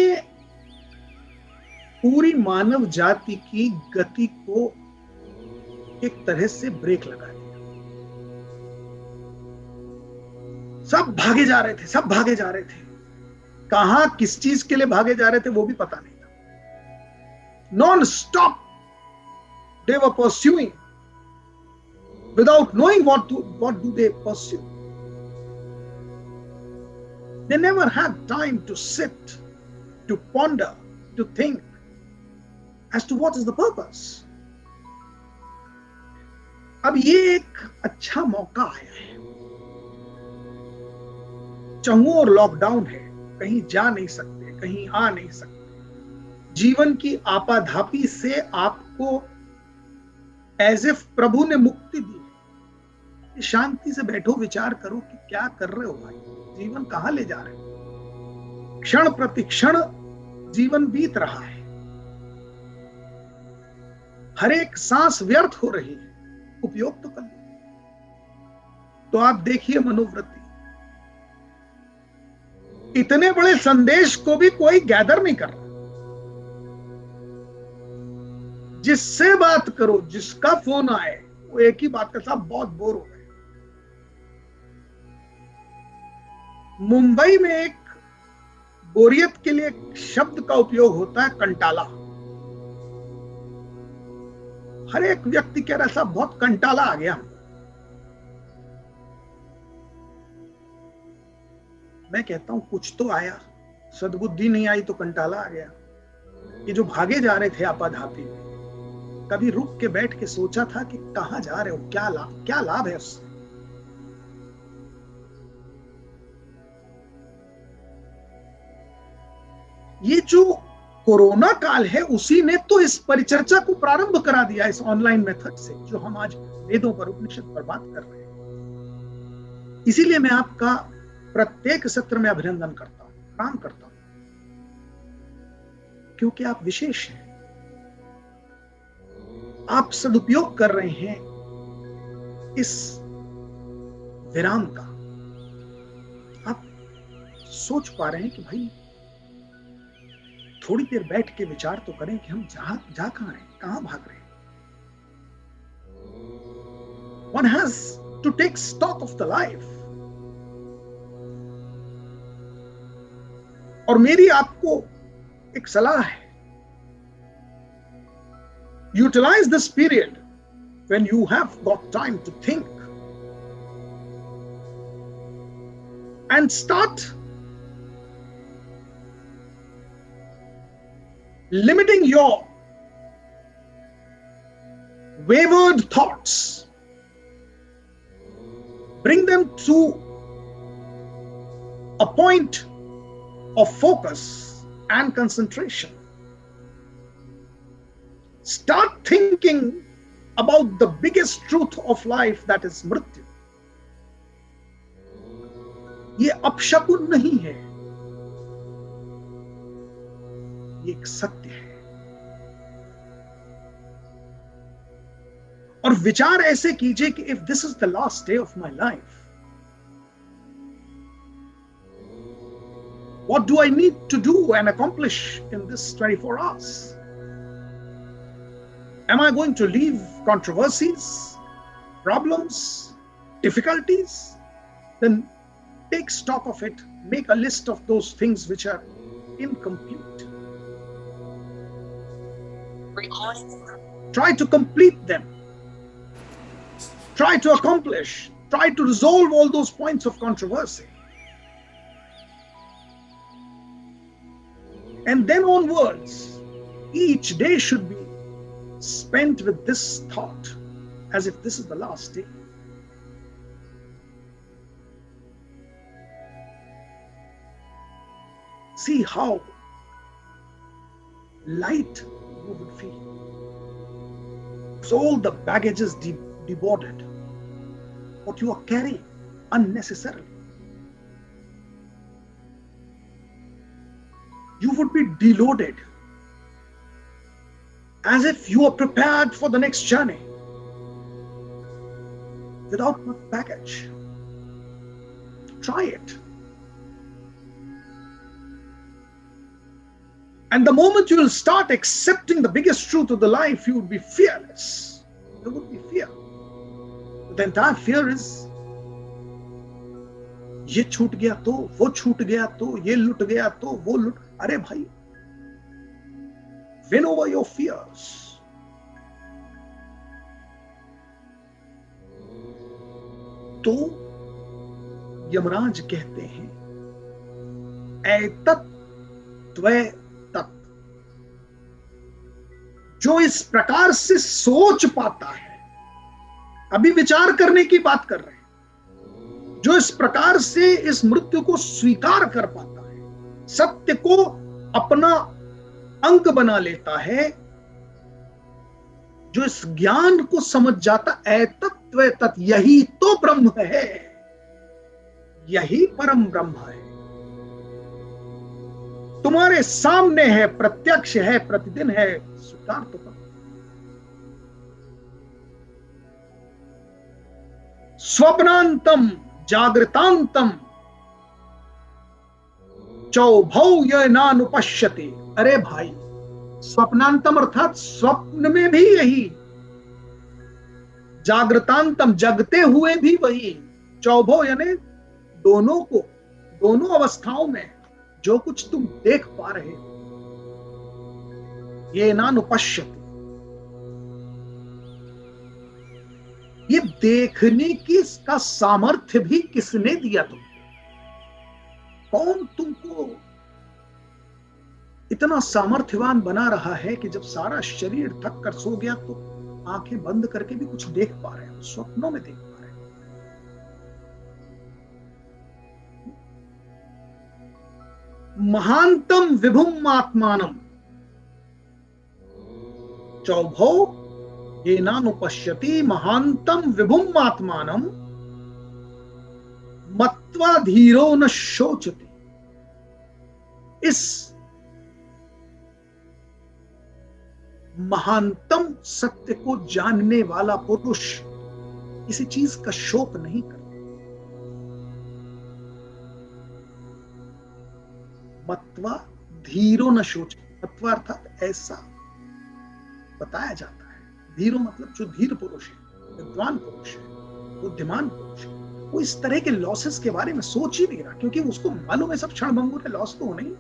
पूरी मानव जाति की गति को एक तरह से ब्रेक लगा दिया। सब भागे जा रहे थे, सब भागे जा रहे थे, कहां किस चीज के लिए भागे जा रहे थे वो भी पता नहीं था। Non stop they were pursuing without knowing what do they pursue. They never had time to sit, to ponder, to think as to what is the purpose. अब ये एक अच्छा मौका आया है। चहुओं और लॉकडाउन है, कहीं जा नहीं सकते, कहीं आ नहीं सकते। जीवन की आपाधापी से आपको एज इफ प्रभु ने मुक्ति दी। शांति से बैठो, विचार करो कि क्या कर रहे हो भाई, जीवन कहां ले जा रहे हो। क्षण प्रति क्षण जीवन बीत रहा है, हर एक सांस व्यर्थ हो रही है, उपयोग तो कर लो। तो आप देखिए मनोवृत्ति, इतने बड़े संदेश को भी कोई गैदर नहीं कर रहा। जिससे बात करो, जिसका फोन आए, वो एक ही बात करता, बहुत बोर हो गए। मुंबई में एक बोरियत के लिए शब्द का उपयोग होता है कंटाला। हर एक व्यक्ति कह रहा है साहब बहुत कंटाला आ गया। मैं कहता हूं कुछ तो आया, सद्बुद्धि नहीं आई तो कंटाला आ गया। ये जो भागे जा रहे थे आपाधापी में, कभी रुक के बैठ के सोचा था कि कहां जा रहे हो, क्या लाभ है उससे? ये जो कोरोना काल है उसी ने तो इस परिचर्चा को प्रारंभ करा दिया, इस ऑनलाइन मेथड से जो हम आज वेदों पर, उपनिषद पर बात कर रहे हैं। इसीलिए मैं आपका प्रत्येक सत्र में अभिनंदन करता हूं, प्रणाम करता हूं, क्योंकि आप विशेष हैं। आप सदुपयोग कर रहे हैं इस विराम का। आप सोच पा रहे हैं कि भाई थोड़ी देर बैठ के विचार तो करें कि हम जा कहां रहे हैं, कहां भाग रहे हैं। One has to take stock of the life. और मेरी आपको एक सलाह है, utilize this period when you have got time to think and start limiting your wayward thoughts. Bring them to a point of focus and concentration. Start thinking about the biggest truth of life, that is मृत्यु. ये अपशकुन नहीं है, ये एक सत्य है। और विचार ऐसे कीजिए कि if this is the last day of my life, what do I need to do and accomplish in this 24 hours? Am I going to leave controversies, problems, difficulties? Then take stock of it. Make a list of those things which are incomplete. Try to complete them. Try to accomplish. Try to resolve all those points of controversy. And then onwards, each day should be spent with this thought, as if this is the last day. See how light you would feel. So all the baggage is deboarded, what you are carrying unnecessarily. You would be deloaded, as if you are prepared for the next journey without much baggage. Try it. And the moment you will start accepting the biggest truth of the life, you would be fearless. There would be fear. The entire fear is, ये छूट गया तो, वो छूट गया तो, ये लुट गया तो, वो लुट। अरे भाई, win over your fears. तो यमराज कहते हैं, एतत् त्वय तत्। जो इस प्रकार से सोच पाता है, अभी विचार करने की बात कर रहे हैं, जो इस प्रकार से इस मृत्यु को स्वीकार कर पाता है, सत्य को अपना अंग बना लेता है, जो इस ज्ञान को समझ जाता, एतत् त्वय तत्, यही तो ब्रह्म है, यही परम ब्रह्म है, तुम्हारे सामने है, प्रत्यक्ष है, प्रतिदिन है, स्वीकार तो करो। स्वप्नांतम जागृतांतम चौभौ ये नानुपश्यते। अरे भाई, स्वप्नांतम अर्थात स्वप्न में भी यही, जागृतांतम जगते हुए भी वही, चौभौ यानी दोनों को, दोनों अवस्थाओं में जो कुछ तुम देख पा रहे हो, ये नानुपश्यति, ये देखने की इसका सामर्थ्य भी किसने दिया तुमको? कौन तुमको इतना सामर्थ्यवान बना रहा है कि जब सारा शरीर थक कर सो गया तो आंखें बंद करके भी कुछ देख पा रहे हो, स्वप्नों में देख पा रहे हो। महानतम विभुम आत्मानम चौभो ये नानुपश्यति महानतम विभुम आत्मानम मत्वा धीरो न शोचति। इस महानतम सत्य को जानने वाला पुरुष किसी चीज का शोक नहीं करता। मत्वा धीरो न शोच, मत्वा अर्थात ऐसा बताया जाता है। धीरो मतलब जो धीर पुरुष है, विद्वान पुरुष है, बुद्धिमान पुरुष है, वो इस तरह के लॉसेस के बारे में सोच ही नहीं रहा, क्योंकि उसको मालूम है सब क्षणभंगुर है, लॉस तो नहीं।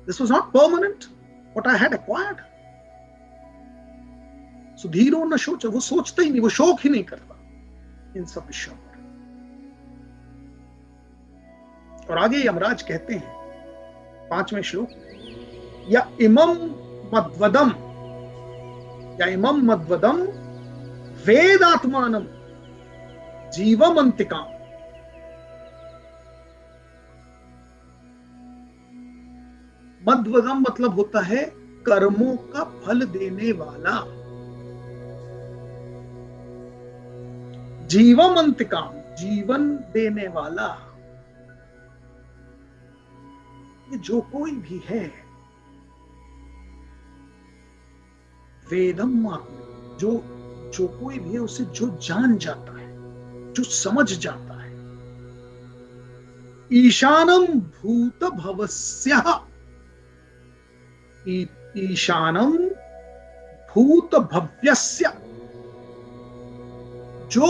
This was not permanent, what I had acquired. So धीरो न शोच, वो सोचता ही नहीं, वो शोक ही नहीं करता इन सब विषयों पर। और आगे यमराज कहते हैं 5वें श्लोक, या इमम मद्वदम, या इमम मद्वदम वेदात्मानम जीवमंतिकाम। मद्वदम मतलब होता है कर्मों का फल देने वाला। जीवमंतिकाम जीवन देने वाला। ये जो कोई भी है, वेदम आत्मा, जो कोई भी है उसे जो जान जाता है, जो समझ जाता है। ईशानम भूत भवस्यः, ईशानम भूत भव्यस्य, जो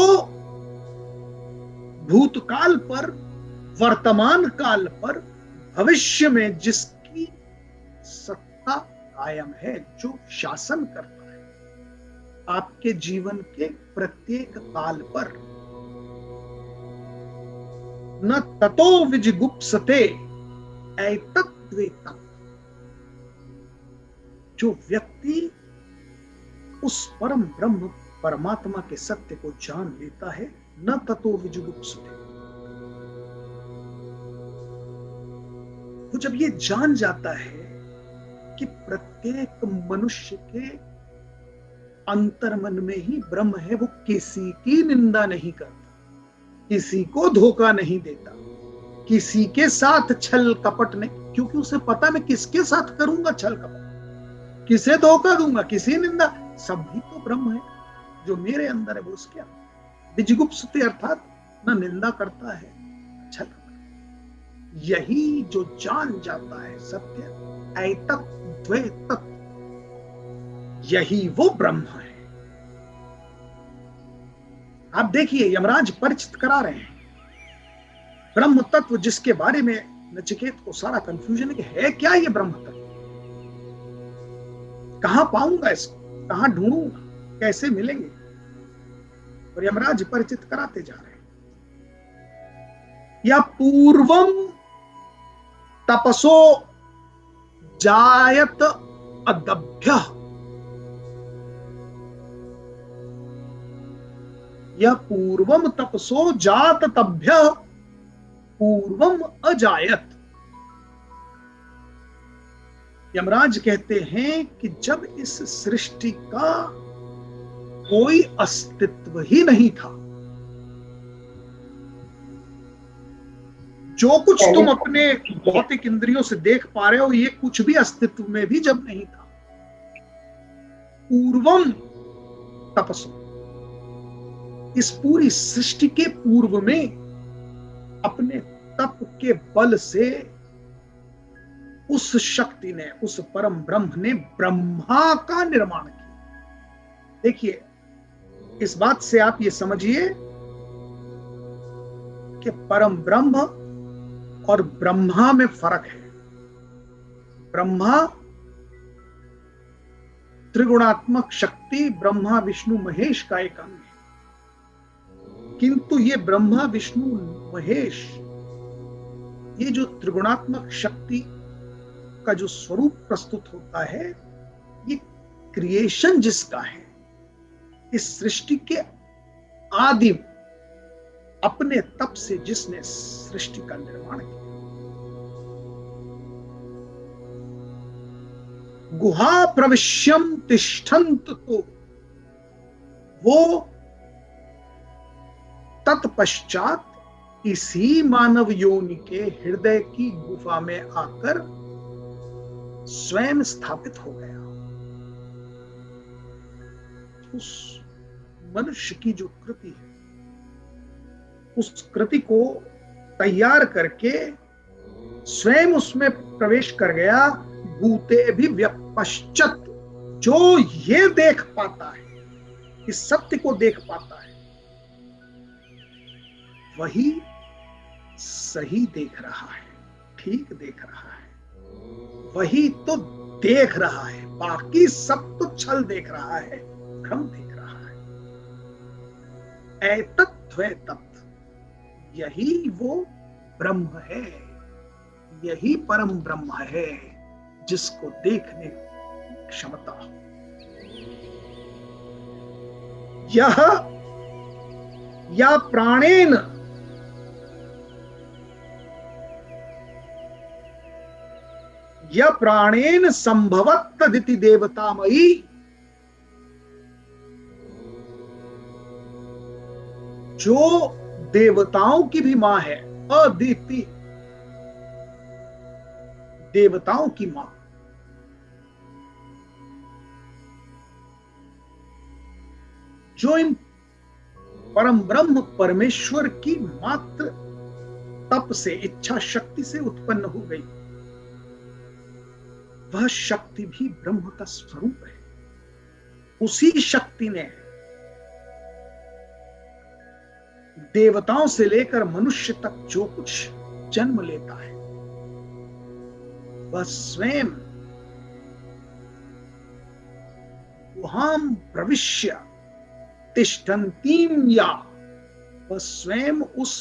भूतकाल पर, वर्तमान काल पर, भविष्य में जिसकी सत्ता कायम है, जो शासन करता है आपके जीवन के प्रत्येक काल पर। न ततो विजिगुप्सते एतद्वेतम्, जो व्यक्ति उस परम ब्रह्म परमात्मा के सत्य को जान लेता है, न ततो विजुगुप्सते, वो जब ये जान जाता है कि प्रत्येक मनुष्य के अंतर्मन में ही ब्रह्म है, वो किसी की निंदा नहीं करता, किसी को धोखा नहीं देता, किसी के साथ छल कपट नहीं, क्योंकि उसे पता मैं किसके साथ करूंगा छल कपट, किसे धोखा दूंगा, किसी निंदा, सब भी तो ब्रह्म है जो मेरे अंदर है, वो उसके अंदर। विजिगुप्सते अर्थात न निंदा करता है, छल करता है। यही जो जान जाता है सत्य, ऐतत् द्वैतत्, यही वो ब्रह्म है। आप देखिए यमराज परिचित करा रहे हैं ब्रह्म तत्व, जिसके बारे में नचिकेत को सारा कंफ्यूजन है क्या ये ब्रह्म तत्व, कहां पाऊंगा इसको, कहां ढूंढूंगा, कैसे मिलेंगे। और यमराज परिचित कराते जा रहे हैं। या पूर्वम तपसो जायत अदभ्य, या पूर्वम तपसो जात तभ्य पूर्वम अजायत। यमराज कहते हैं कि जब इस सृष्टि का कोई अस्तित्व ही नहीं था, जो कुछ तुम अपने भौतिक इंद्रियों से देख पा रहे हो, ये कुछ भी अस्तित्व में भी जब नहीं था। पूर्वम तपसो, इस पूरी सृष्टि के पूर्व में अपने तप के बल से उस शक्ति ने, उस परम ब्रह्म ने ब्रह्मा का निर्माण किया। देखिए इस बात से आप ये समझिए कि परम ब्रह्म और ब्रह्मा में फर्क है। ब्रह्मा त्रिगुणात्मक शक्ति, ब्रह्मा विष्णु महेश का एक अंग है। किंतु ये ब्रह्मा विष्णु महेश, ये जो त्रिगुणात्मक शक्ति का जो स्वरूप प्रस्तुत होता है, ये क्रिएशन जिसका है, इस सृष्टि के आदिम अपने तप से जिसने सृष्टि का निर्माण किया। गुहा प्रविश्यम तिष्ठन्त, तो वो तत्पश्चात इसी मानव योनि के हृदय की गुफा में आकर स्वयं स्थापित हो गया। उस मनुष्य की जो कृति है, उस कृति को तैयार करके स्वयं उसमें प्रवेश कर गया। भूते भी व्यपश्चत, जो ये देख पाता है, इस सत्य को देख पाता है, वही सही देख रहा है, ठीक देख रहा है, वही तो देख रहा है। बाकी सब तो छल देख रहा है, भ्रम देख रहा है। एतत्त्वैतत्, यही वो ब्रह्म है, यही परम ब्रह्म है जिसको देखने की क्षमता। यह या प्राणेन, यह प्राणेन संभवत तदिति देवतामयी, जो देवताओं की भी मां है, अदिति, देवताओं की मां, जो इन परम ब्रह्म परमेश्वर की मात्र तप से, इच्छा शक्ति से उत्पन्न हो गई, वह शक्ति भी ब्रह्म का स्वरूप है। उसी शक्ति ने देवताओं से लेकर मनुष्य तक जो कुछ जन्म लेता है, वह स्वयं वहां प्रविश्य तिष्ठन्तीम, या वह स्वयं उस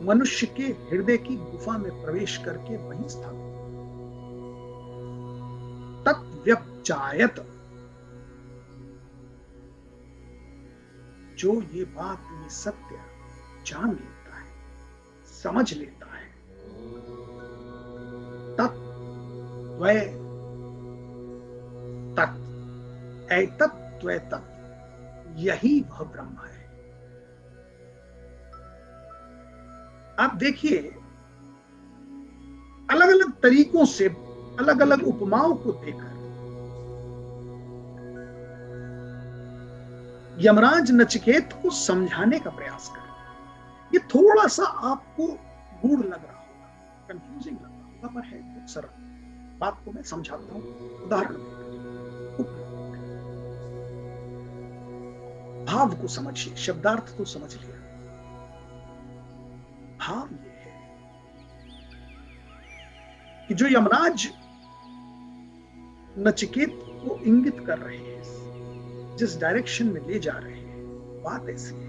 मनुष्य के हृदय की गुफा में प्रवेश करके वहीं स्थापित। तत्व्यपचायत, जो ये बात, ये सत्य जान लेता है, समझ लेता है, तत्त्वै तत्, एतत्त्वै तत्, यही वह ब्रह्म है। आप देखिए, अलग अलग तरीकों से, अलग अलग उपमाओं को देकर यमराज नचिकेत को समझाने का प्रयास करें। ये थोड़ा सा आपको गूढ़ लग रहा होगा, कंफ्यूजिंग लग रहा होगा, पर है बहुत सरल। बात को मैं समझाता हूं उदाहरण देकर। भाव को समझिए, शब्दार्थ तो समझ लिया। भाव ये है कि जो यमराज नचिकेत को इंगित कर रहे हैं, जिस डायरेक्शन में ले जा रहे हैं, बात ऐसी है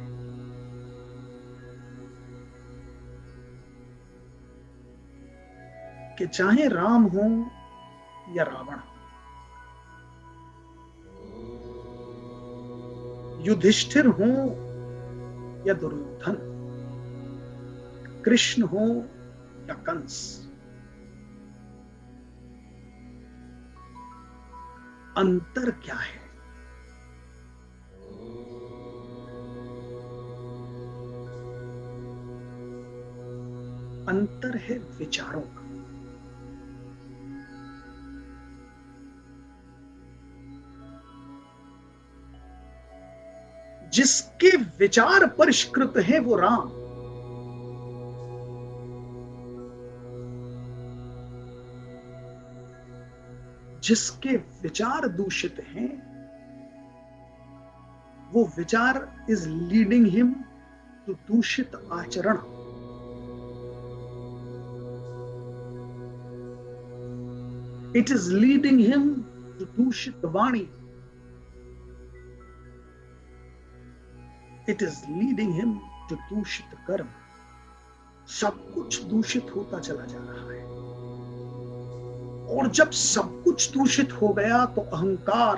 कि चाहे राम हो या रावण, युधिष्ठिर हो या दुर्योधन, कृष्ण हो या कंस, अंतर क्या है? अंतर है विचारों का। जिसके विचार परिष्कृत हैं वो राम, जिसके विचार दूषित हैं वो विचार इज लीडिंग हिम टू दूषित आचरण। It is leading him to दूषित वाणी. It is leading him to दूषित कर्म. सब कुछ दूषित होता चला जा रहा है, और जब सब कुछ दूषित हो गया तो अहंकार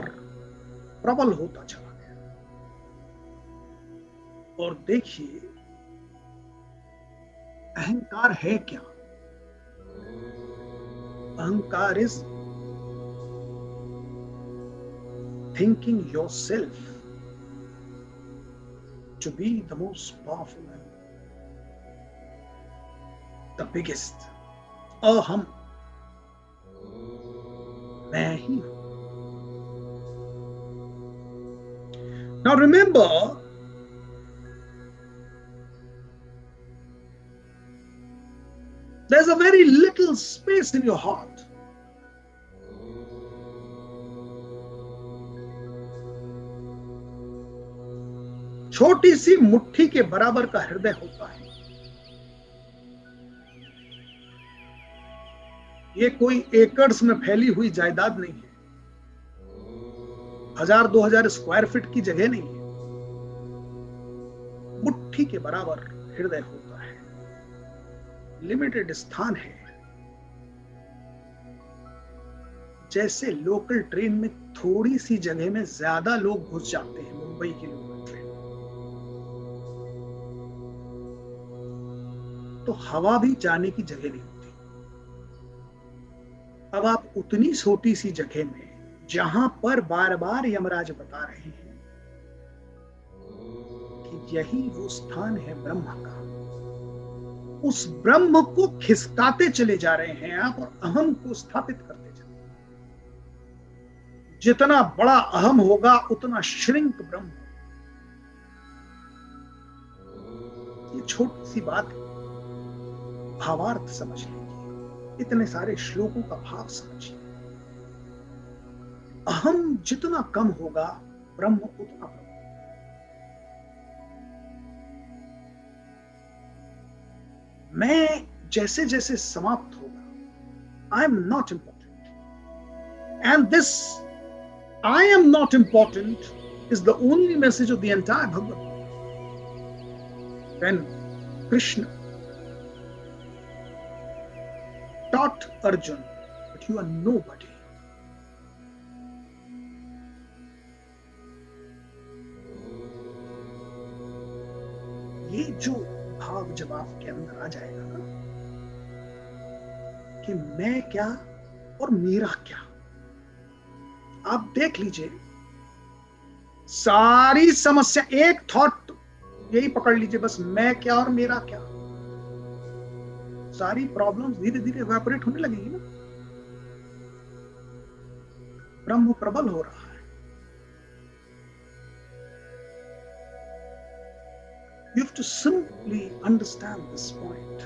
प्रबल होता चला गया. और देखिए, अहंकार है क्या? अहंकार is thinking yourself to be the most powerful and the biggest. अहम, मैं ही हूं. Now remember, there's a very little space in your heart. छोटी सी मुट्ठी के बराबर का हृदय होता है. ये कोई एकर्स में फैली हुई जायदाद नहीं है, 1000-2000 स्क्वायर फीट की जगह नहीं है. मुट्ठी के बराबर हृदय होता है, लिमिटेड स्थान है. जैसे लोकल ट्रेन में थोड़ी सी जगह में ज्यादा लोग घुस जाते हैं, मुंबई की लोकल ट्रेन, तो हवा भी जाने की जगह नहीं होती. अब आप उतनी छोटी सी जगह में, जहां पर बार बार यमराज बता रहे हैं कि यही वो स्थान है ब्रह्म का, उस ब्रह्म को खिसकाते चले जा रहे हैं आप, और अहम को स्थापित करते चले. जितना बड़ा अहम होगा उतना श्रिंक ब्रह्म. ये छोटी सी बात है, भावार्थ समझ लीजिए, इतने सारे श्लोकों का भाव समझिए. अहम जितना कम होगा, ब्रह्म उतना बड़ा. मैं जैसे जैसे समाप्त होगा, I am not important, and this I am not important is the only message of the entire Bhagavad. When Krishna taught Arjun that you are nobody. ये जो भाव जब आपके अंदर आ जाएगा ना कि मैं क्या और मेरा क्या, आप देख लीजिए सारी समस्या, एक थॉट यही पकड़ लीजिए बस, मैं क्या और मेरा क्या. सारी प्रॉब्लम्स धीरे धीरे इवेपोरेट होने लगेगी ना. ब्रह्म प्रबल हो रहा है. You have to simply understand this point,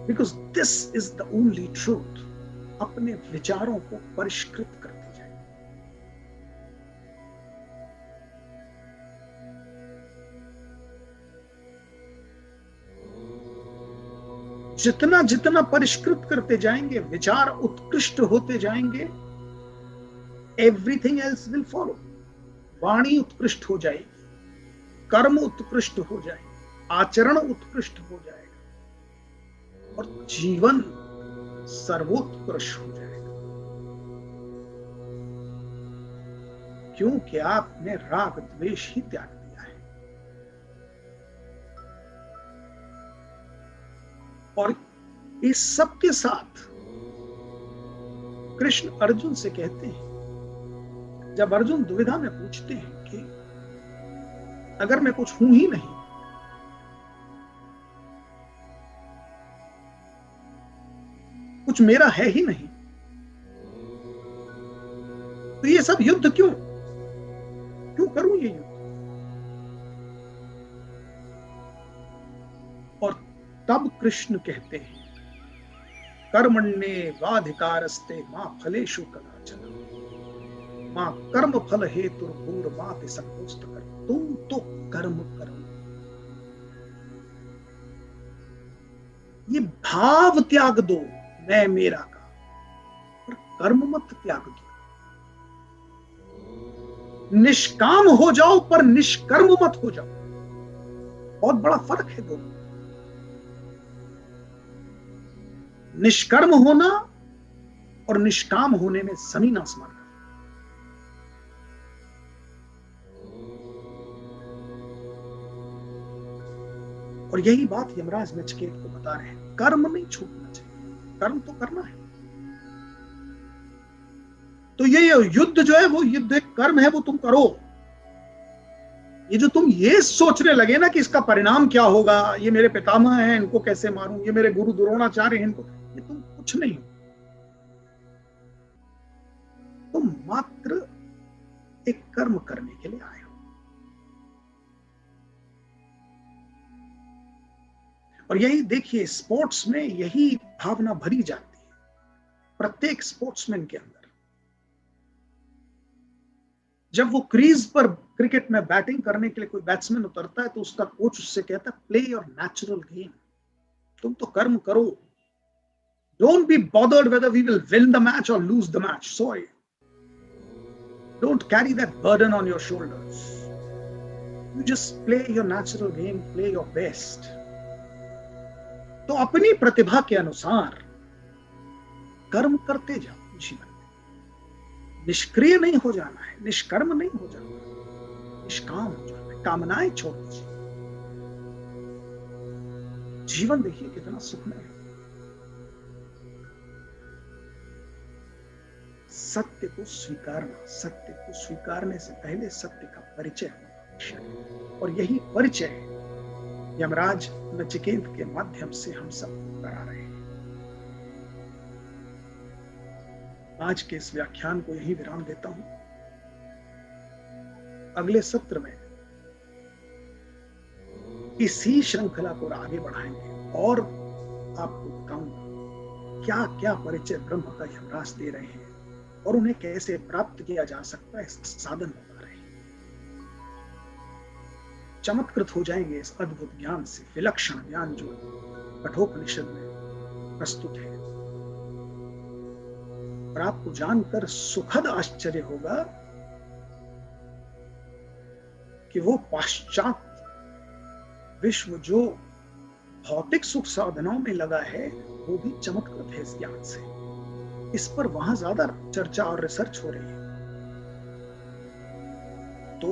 because this is the only truth. अपने विचारों को परिष्कृत करते जाए. जितना जितना परिष्कृत करते जाएंगे, विचार उत्कृष्ट होते जाएंगे, एवरीथिंग एल्स विल फॉलो. वाणी उत्कृष्ट हो जाएगी, कर्म उत्कृष्ट हो जाएगा, आचरण उत्कृष्ट हो जाएगा, और जीवन सर्वोत्कृष्ट हो जाएगा. क्योंकि आपने राग द्वेष ही त्याग दिया है. और इस सब के साथ कृष्ण अर्जुन से कहते हैं, जब अर्जुन दुविधा में पूछते हैं कि अगर मैं कुछ हूं ही नहीं, कुछ मेरा है ही नहीं, तो ये सब युद्ध क्यों करूं ये युद्ध. और तब कृष्ण कहते हैं, कर्मण्ये वाधिकारस्ते मां फलेषु कदाचन, मां कर्म फल हेतुर्भूर माते संकोष्ठ कर. तुम तो कर्म करो. ये भाव त्याग दो मैं मेरा का, कर्म मत त्याग दो। निष्काम हो जाओ पर निष्कर्म मत हो जाओ। बहुत बड़ा फर्क है दोनों। निष्कर्म होना और निष्काम होने में जमीन आसमान का। और यही बात यमराज नचिकेत को बता रहे हैं, कर्म नहीं छूटना चाहिए, कर्म तो करना है। तो ये युद्ध जो है वो युद्ध एक कर्म है, वो तुम करो। ये जो तुम ये सोचने लगे ना कि इसका परिणाम क्या होगा, ये मेरे पितामह हैं इनको कैसे मारूं, ये मेरे गुरु द्रोणाचार्य हैं इनको, ये तुम कुछ नहीं हो। तुम मात्र एक कर्म करने के लिए आए हो। और यही देखिए स्पोर्ट्स में यही भावना भरी जाती है प्रत्येक स्पोर्ट्समैन के अंदर। जब वो क्रीज पर क्रिकेट में बैटिंग करने के लिए कोई बैट्समैन उतरता है तो उसका कोच उससे कहता है प्ले योर नेचुरल गेम, तुम तो कर्म करो। Don't be bothered whether we will win the match और lose the match, sorry, don't carry that burden on your shoulders, you just play your natural game, play your best. तो अपनी प्रतिभा के अनुसार कर्म करते जाओ जीवन में। निष्क्रिय नहीं हो जाना है, निष्कर्म नहीं हो जाना है, निष्काम हो जाना है, कामनाएं छोड़ दीजिए। जीवन देखिए कितना सुखमय है। सत्य को स्वीकारना, सत्य को स्वीकारने से पहले सत्य का परिचय होना आवश्यक, और यही परिचय यमराज नचिकेत के माध्यम से हम सब करा रहे हैं। आज के इस व्याख्यान को यही विराम देता हूं। अगले सत्र में इसी श्रृंखला को आगे बढ़ाएंगे और आपको बताऊंगा क्या क्या परिचय ब्रह्म का यमराज दे रहे हैं और उन्हें कैसे प्राप्त किया जा सकता है, साधन बता रहे हैं। चमत्कृत हो जाएंगे इस अद्भुत ज्ञान से, विलक्षण ज्ञान जो कठोपनिषद में प्रस्तुत है। और आपको जानकर सुखद आश्चर्य होगा कि वो पाश्चात्य विश्व जो भौतिक सुख साधनों में लगा है वो भी चमत्कृत है इस ज्ञान से। इस पर वहां ज्यादा चर्चा और रिसर्च हो रही है। तो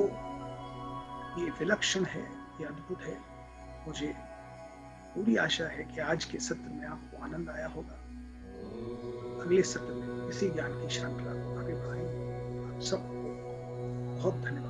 ये विलक्षण है, ये अद्भुत है। मुझे पूरी आशा है कि आज के सत्र में आपको आनंद आया होगा। अगले सत्र में इसी ज्ञान की श्रृंखला को आगे बढ़ाएंगे। आप सबको बहुत धन्यवाद।